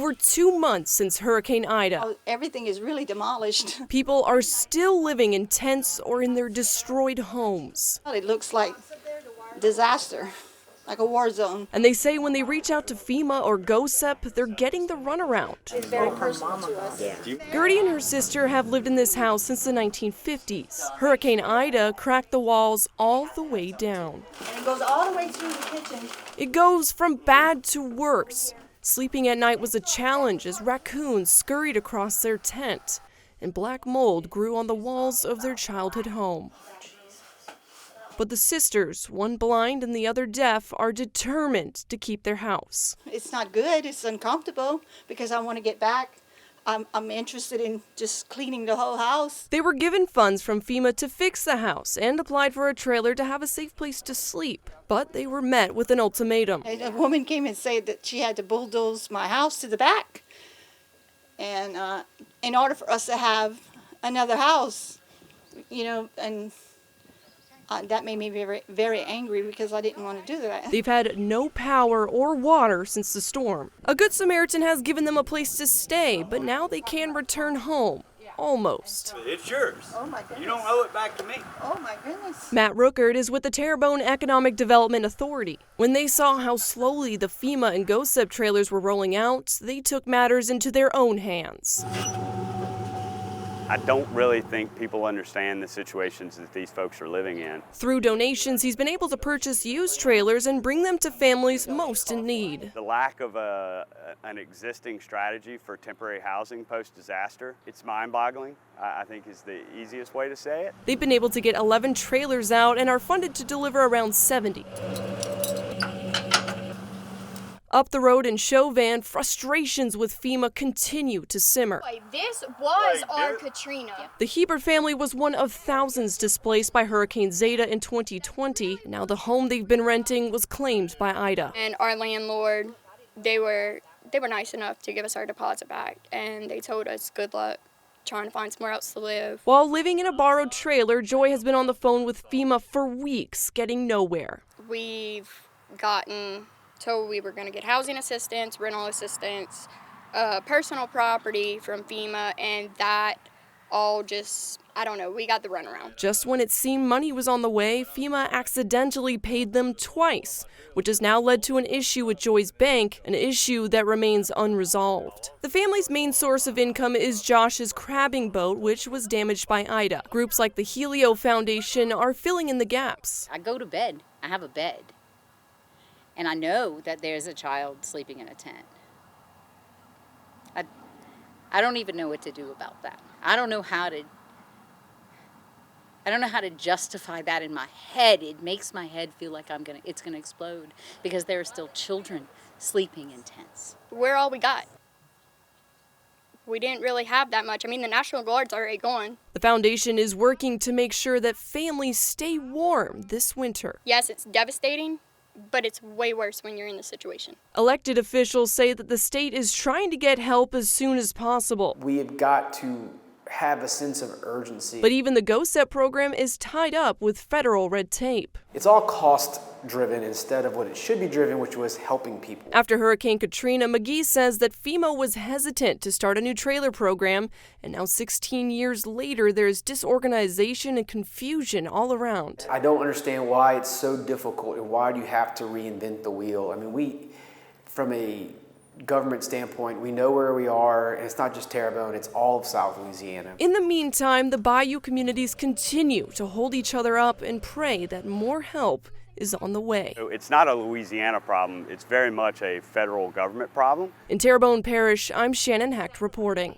over 2 months since Hurricane Ida. Oh, everything is really demolished. People are still living in tents or in their destroyed homes. It looks like disaster, like a war zone. And they say when they reach out to FEMA or GOHSEP, they're getting the runaround. It's very personal to us. Gertie and her sister have lived in this house since the 1950s. Hurricane Ida cracked the walls all the way down. And it goes all the way through the kitchen. It goes from bad to worse. Sleeping at night was a challenge as raccoons scurried across their tent, and black mold grew on the walls of their childhood home. But the sisters, one blind and the other deaf, are determined to keep their house. It's not good. It's uncomfortable because I want to get back. I'm interested in just cleaning the whole house. They were given funds from FEMA to fix the house and applied for a trailer to have a safe place to sleep. But they were met with an ultimatum. And a woman came and said that she had to bulldoze my house to the back. And in order for us to have another house, and that made me very, very angry because I didn't want to do that. They've had no power or water since the storm. A Good Samaritan has given them a place to stay, but now they can return home. Almost. It's yours. Oh my goodness. You don't owe it back to me. Oh my goodness. Matt Rookert is with the Terrebonne Economic Development Authority. When they saw how slowly the FEMA and GOHSEP trailers were rolling out, they took matters into their own hands. I don't really think people understand the situations that these folks are living in. Through donations, he's been able to purchase used trailers and bring them to families most in need. The lack of an existing strategy for temporary housing post-disaster, it's mind-boggling, I think is the easiest way to say it. They've been able to get 11 trailers out and are funded to deliver around 70. Up the road in Chauvin, frustrations with FEMA continue to simmer. This was our Katrina. The Hebert family was one of thousands displaced by Hurricane Zeta in 2020. Now the home they've been renting was claimed by Ida. And our landlord, they were nice enough to give us our deposit back, and they told us good luck trying to find somewhere else to live. While living in a borrowed trailer, Joy has been on the phone with FEMA for weeks, getting nowhere. We've gotten told we were going to get housing assistance, rental assistance, personal property from FEMA, and that all just, I don't know, we got the runaround. Just when it seemed money was on the way, FEMA accidentally paid them twice, which has now led to an issue with Joy's bank, an issue that remains unresolved. The family's main source of income is Josh's crabbing boat, which was damaged by Ida. Groups like the Helio Foundation are filling in the gaps. I go to bed, I have a bed. And I know that there's a child sleeping in a tent. I don't even know what to do about that. I don't know how to justify that in my head. It makes my head feel like it's gonna explode because there are still children sleeping in tents. We're all we got. We didn't really have that much. I mean, the National Guard's already gone. The foundation is working to make sure that families stay warm this winter. Yes, it's devastating, but it's way worse when you're in this situation. Elected officials say that the state is trying to get help as soon as possible. We have got to have a sense of urgency. But even the GOHSEP program is tied up with federal red tape. It's all cost-driven instead of what it should be driven, which was helping people. After Hurricane Katrina, McGee says that FEMA was hesitant to start a new trailer program, and now 16 years later, there's disorganization and confusion all around. I don't understand why it's so difficult and why do you have to reinvent the wheel. I mean, from a government standpoint, we know where we are, and it's not just Terrebonne, it's all of South Louisiana. In the meantime, the Bayou communities continue to hold each other up and pray that more help is on the way. It's not a Louisiana problem, it's very much a federal government problem. In Terrebonne Parish, I'm Shannon Hecht reporting.